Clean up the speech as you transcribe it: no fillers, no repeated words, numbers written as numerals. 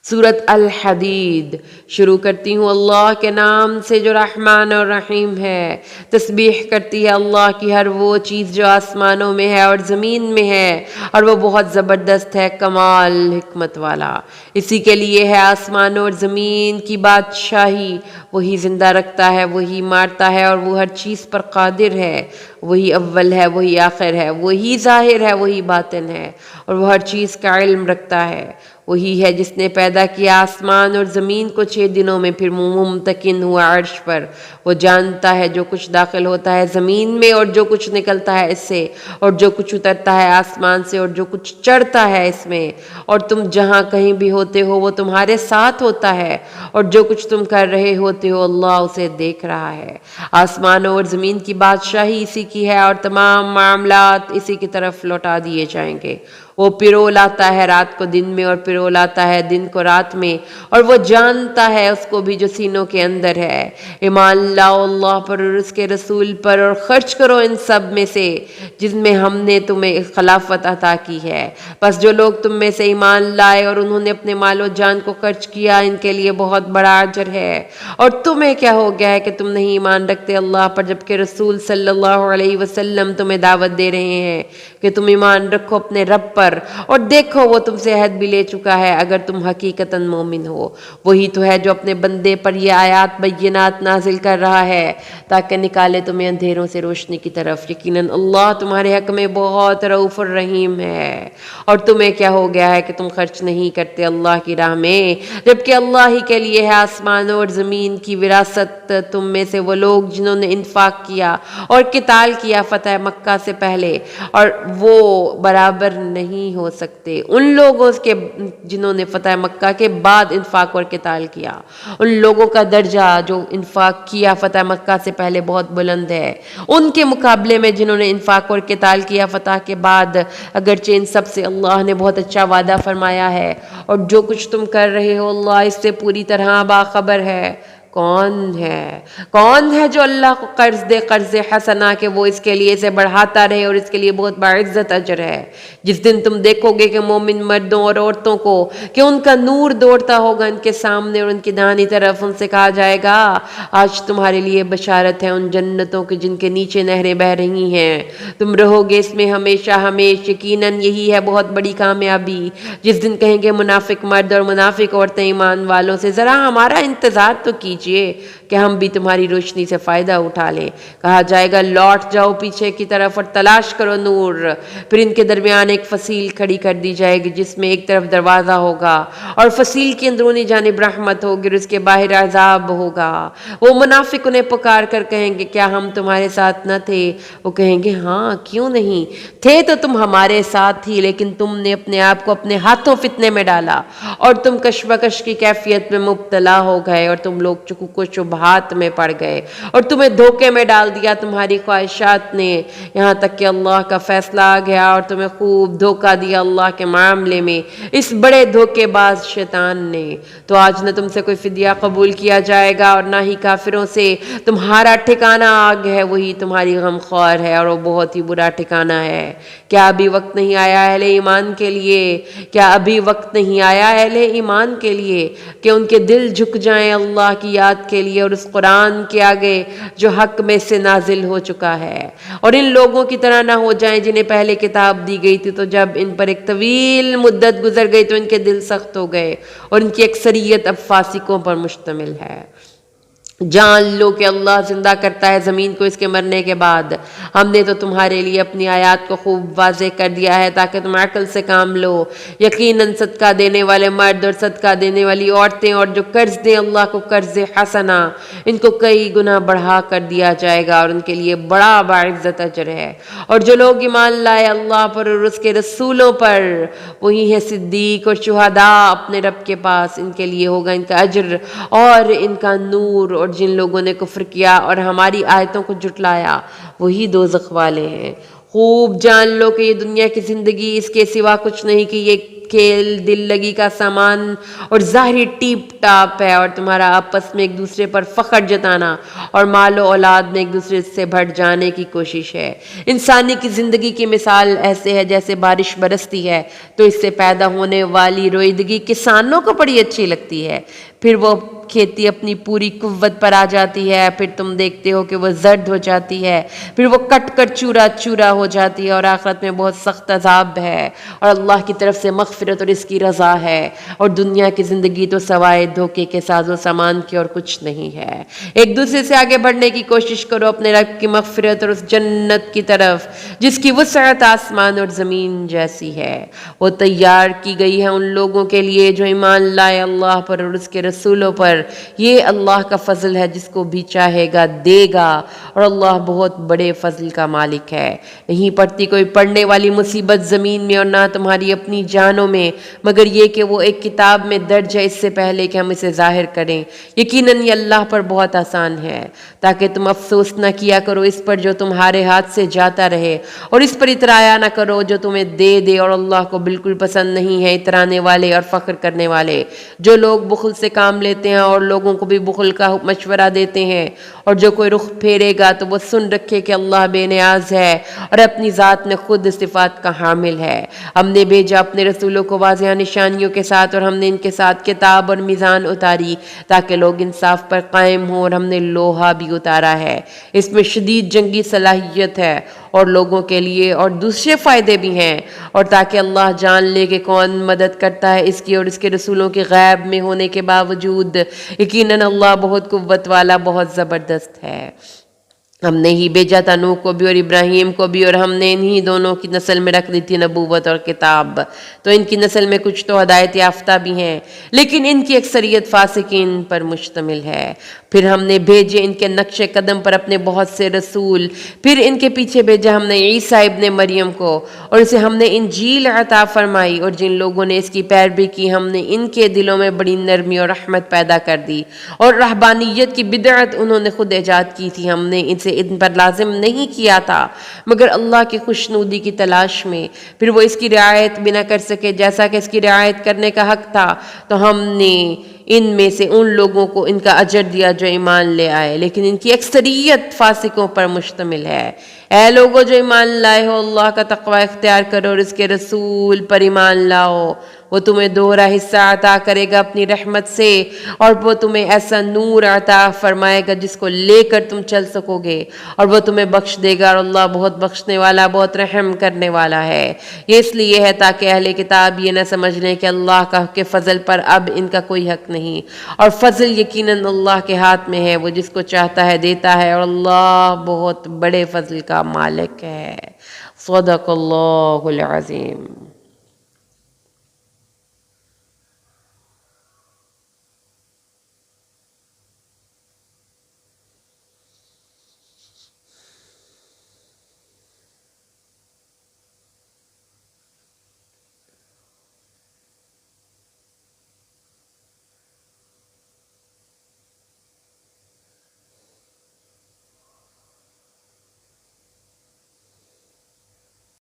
سورت الحدید شروع کرتی ہوں اللہ کے نام سے جو رحمان اور رحیم ہے۔ تسبیح کرتی ہے اللہ کی ہر وہ چیز جو آسمانوں میں ہے اور زمین میں ہے، اور وہ بہت زبردست ہے، کمال حکمت والا۔ اسی کے لیے ہے آسمانوں اور زمین کی بادشاہی، وہی زندہ رکھتا ہے، وہی مارتا ہے، اور وہ ہر چیز پر قادر ہے۔ وہی اول ہے، وہی آخر ہے، وہی ظاہر ہے، وہی باطن ہے، اور وہ ہر چیز کا علم رکھتا ہے۔ وہی ہے جس نے پیدا کیا آسمان اور زمین کو 6 دنوں میں، پھر ممتکن ہوا عرش پر۔ وہ جانتا ہے جو کچھ داخل ہوتا ہے زمین میں اور جو کچھ نکلتا ہے اس سے، اور جو کچھ اترتا ہے آسمان سے اور جو کچھ چڑھتا ہے اس میں، اور تم جہاں کہیں بھی ہوتے ہو وہ تمہارے ساتھ ہوتا ہے، اور جو کچھ تم کر رہے ہوتے ہو اللہ اسے دیکھ رہا ہے۔ آسمانوں اور زمین کی بادشاہی اسی کی ہے، اور تمام معاملات اسی کی طرف لوٹا دیے جائیں گے۔ وہ پرو لاتا ہے رات کو دن میں اور پرو لاتا ہے دن کو رات میں، اور وہ جانتا ہے اس کو بھی جو سینوں کے اندر ہے۔ ایمان لاؤ اللہ پر اور اس کے رسول پر، اور خرچ کرو ان سب میں سے جن میں ہم نے تمہیں خلافت عطا کی ہے۔ بس جو لوگ تم میں سے ایمان لائے اور انہوں نے اپنے مال و جان کو خرچ کیا، ان کے لیے بہت بڑا اجر ہے۔ اور تمہیں کیا ہو گیا ہے کہ تم نہیں ایمان رکھتے اللہ پر، جبکہ رسول صلی اللہ علیہ وسلم تمہیں دعوت دے رہے ہیں کہ تم ایمان رکھو اپنے رب پر، اور دیکھو وہ تم سے عہد بھی لے چکا ہے اگر تم حقیقتاً مومن ہو۔ وہی تو ہے جو اپنے بندے پر یہ آیات بینات نازل کر رہا ہے تاکہ نکالے تمہیں اندھیروں سے روشنی کی طرف۔ یقیناً اللہ تمہارے حق میں بہت رؤوف الرحیم ہے۔ اور تمہیں کیا ہو گیا ہے کہ تم خرچ نہیں کرتے اللہ کی راہ میں، جبکہ اللہ ہی کے لیے ہے آسمانوں اور زمین کی وراثت۔ تم میں سے وہ لوگ جنہوں نے انفاق کیا اور قتال کیا فتح مکہ سے پہلے، اور وہ برابر نہیں ہو سکتے ان لوگوں کے جنہوں نے فتح مکہ کے بعد انفاق اور قتال کیا۔ ان لوگوں کا درجہ جو انفاق کیا فتح مکہ سے پہلے بہت بلند ہے ان کے مقابلے میں جنہوں نے انفاق اور قتال کیا فتح کے بعد، اگرچہ ان سب سے اللہ نے بہت اچھا وعدہ فرمایا ہے، اور جو کچھ تم کر رہے ہو اللہ اس سے پوری طرح باخبر ہے۔ کون ہے جو اللہ کو قرض دے قرض حسنہ کہ وہ اس کے لیے اسے بڑھاتا رہے، اور اس کے لیے بہت باعزت اجر ہے۔ جس دن تم دیکھو گے کہ مومن مردوں اور عورتوں کو کہ ان کا نور دوڑتا ہوگا ان کے سامنے اور ان کی دائیں طرف، ان سے کہا جائے گا آج تمہارے لیے بشارت ہے ان جنتوں کی جن کے نیچے نہریں بہہ رہی ہیں، تم رہو گے اس میں ہمیشہ ہمیشہ، یقیناً یہی ہے بہت بڑی کامیابی۔ جس دن کہیں گے منافق مرد اور منافق عورتیں ایمان والوں سے ذرا ہمارا انتظار تو کیجیے کہ ہم بھی تمہاری روشنی سے فائدہ اٹھا لیں، کہا جائے گا لوٹ جاؤ پیچھے کی طرف اور تلاش کرو نور۔ پھر ان کے درمیان ایک فصیل کھڑی کر دی جائے گی جس میں ایک طرف دروازہ ہوگا اور فصیل کی اندرونی جانب رحمت ہوگی اور اس کے باہر عذاب ہوگا۔ وہ منافق انہیں پکار کر کہیں گے کیا ہم تمہارے ساتھ نہ تھے؟ وہ کہیں گے ہاں کیوں نہیں تھے تو تم ہمارے ساتھ ہی، لیکن تم نے اپنے آپ کو اپنے ہاتھوں فتنے میں ڈالا اور تم کشمکش کی کیفیت میں مبتلا ہو گئے، اور تم لوگ شکوک و شبہات میں پڑ گئے اور تمہیں دھوکے میں ڈال دیا تمہاری خواہشات نے، یہاں تک کہ اللہ کا فیصلہ آ گیا اور تمہیں خوب دھوکہ دیا اللہ کے معاملے میں اس بڑے دھوکے باز شیطان نے۔ تو آج نہ تم سے کوئی فدیہ قبول کیا جائے گا اور نہ ہی کافروں سے، تمہارا ٹھکانہ آگ ہے، وہی تمہاری غمخوار ہے اور وہ بہت ہی برا ٹھکانہ ہے۔ کیا ابھی وقت نہیں آیا اہل ایمان کے لیے، کیا ابھی وقت نہیں آیا اہل ایمان کے لیے کہ ان کے دل جھک جائیں اللہ کی یاد کے لیے اور اس قرآن کے آگے جو حق میں سے نازل ہو چکا ہے، اور ان لوگوں کی طرح نہ ہو جائیں جنہیں پہلے کتاب دی گئی تھی تو جب ان پر ایک طویل مدت گزر گئی تو ان کے دل سخت ہو گئے، اور ان کی اکثریت اب فاسقوں پر مشتمل ہے۔ جان لو کہ اللہ زندہ کرتا ہے زمین کو اس کے مرنے کے بعد۔ ہم نے تو تمہارے لیے اپنی آیات کو خوب واضح کر دیا ہے تاکہ تم عقل سے کام لو۔ یقیناً صدقہ دینے والے مرد اور صدقہ دینے والی عورتیں اور جو قرض دیں اللہ کو قرض حسنہ، ان کو کئی گنا بڑھا کر دیا جائے گا اور ان کے لیے بڑا باعزت اجر ہے۔ اور جو لوگ ایمان لائے اللہ پر اور اس کے رسولوں پر، وہی ہیں صدیق اور شہداء اپنے رب کے پاس، ان کے لیے ہوگا ان کا اجر اور ان کا نور۔ اور جن لوگوں نے کفر کیا اور ہماری آیتوں کو جھٹلایا وہی دوزخ والے ہیں۔ خوب جان لو کہ یہ دنیا کی زندگی اس کے سوا کچھ نہیں کہ یہ کھیل دل لگی کا سامان اور ظاہری ٹیپ ٹاپ ہے، اور تمہارا آپس میں ایک دوسرے پر فخر جتانا اور مال و اولاد میں ایک دوسرے سے بڑھ جانے کی کوشش ہے۔ انسانی کی زندگی کی مثال ایسے ہے جیسے بارش برستی ہے تو اس سے پیدا ہونے والی روئیدگی کسانوں کو بڑی اچھی لگتی ہے، پھر وہ کھیتی اپنی پوری قوت پر آ جاتی ہے، پھر تم دیکھتے ہو کہ وہ زرد ہو جاتی ہے، پھر وہ کٹ کر چورا چورا ہو جاتی ہے، اور آخرت میں بہت سخت عذاب ہے، اور اللہ کی طرف سے مغفرت اور اس کی رضا ہے، اور دنیا کی زندگی تو سوائے دھوکے کے ساز و سامان کے اور کچھ نہیں ہے۔ ایک دوسرے سے آگے بڑھنے کی کوشش کرو اپنے رب کی مغفرت اور اس جنت کی طرف جس کی وسعت آسمان اور زمین جیسی ہے۔ وہ تیار کی گئی ہے ان لوگوں کے لیے جو ایمان لائے اللہ پر اور اس کے رسولوں پر۔ یہ اللہ کا فضل ہے، جس کو بھی چاہے گا دے گا، اور اللہ بہت بڑے فضل کا مالک ہے۔ نہیں پڑتی کوئی پڑھنے والی مصیبت زمین میں اور نہ تمہاری اپنی جانوں میں، مگر یہ کہ وہ ایک کتاب میں درج ہے اس سے پہلے کہ ہم اسے ظاہر کریں۔ یقیناً یہ اللہ پر بہت آسان ہے، تاکہ تم افسوس نہ کیا کرو اس پر جو تمہارے ہاتھ سے جاتا رہے، اور اس پر اترایا نہ کرو جو تمہیں دے دے، اور اللہ کو بالکل پسند نہیں ہے اترانے والے اور فخر کرنے والے۔ جو لوگ بخل سے کام لیتے ہیں اور لوگوں کو بھی بخل کا مشورہ دیتے ہیں، اور جو کوئی رخ پھیرے گا تو وہ سن رکھے کہ اللہ بے نیاز ہے اور اپنی ذات میں خود صفات کا حامل ہے۔ ہم نے بھیجا اپنے رسولوں کو واضح نشانیوں کے ساتھ، اور ہم نے ان کے ساتھ کتاب اور میزان اتاری تاکہ لوگ انصاف پر قائم ہوں، اور ہم نے لوہا بھی اتارا ہے، اس میں شدید جنگی صلاحیت ہے اور لوگوں کے لیے اور دوسرے فائدے بھی ہیں، اور تاکہ اللہ جان لے کہ کون مدد کرتا ہے اس کی اور اس کے رسولوں کے غیب میں ہونے کے باوجود۔ یقیناً اللہ بہت قوت والا، بہت زبردست ہے۔ ہم نے ہی بھیجا تھا نوح کو بھی اور ابراہیم کو بھی، اور ہم نے انہی دونوں کی نسل میں رکھ دی تھی نبوت اور کتاب، تو ان کی نسل میں کچھ تو ہدایت یافتہ بھی ہیں، لیکن ان کی اکثریت فاسقین پر مشتمل ہے۔ پھر ہم نے بھیجے ان کے نقش قدم پر اپنے بہت سے رسول، پھر ان کے پیچھے بھیجا ہم نے عیسیٰ ابن مریم کو، اور اسے ہم نے انجیل عطا فرمائی، اور جن لوگوں نے اس کی پیروی کی ہم نے ان کے دلوں میں بڑی نرمی اور رحمت پیدا کر دی، اور رہبانیت کی بدعت انہوں نے خود ایجاد کی تھی، ہم نے ان پر لازم نہیں کیا تھا مگر اللہ کی خوشنودی کی تلاش میں، پھر وہ اس کی رعایت بھی نہ کر سکے جیسا کہ اس کی رعایت کرنے کا حق تھا، تو ہم نے ان میں سے ان لوگوں کو ان کا اجر دیا جو ایمان لے آئے، لیکن ان کی اکثریت فاسقوں پر مشتمل ہے۔ اے لوگو جو ایمان لائے ہو، اللہ کا تقوی اختیار کرو اور اس کے رسول پر ایمان لاؤ، وہ تمہیں دوہرا حصہ عطا کرے گا اپنی رحمت سے، اور وہ تمہیں ایسا نور عطا فرمائے گا جس کو لے کر تم چل سکو گے، اور وہ تمہیں بخش دے گا، اور اللہ بہت بخشنے والا، بہت رحم کرنے والا ہے۔ یہ اس لیے ہے تاکہ اہل کتاب یہ نہ سمجھ لیں کہ اللہ کا کے فضل پر اب ان کا کوئی حق نہیں، اور فضل یقیناً اللہ کے ہاتھ میں ہے، وہ جس کو چاہتا ہے دیتا ہے، اور اللہ بہت بڑے فضل کا مالک ہے۔ صدق اللہ العظیم۔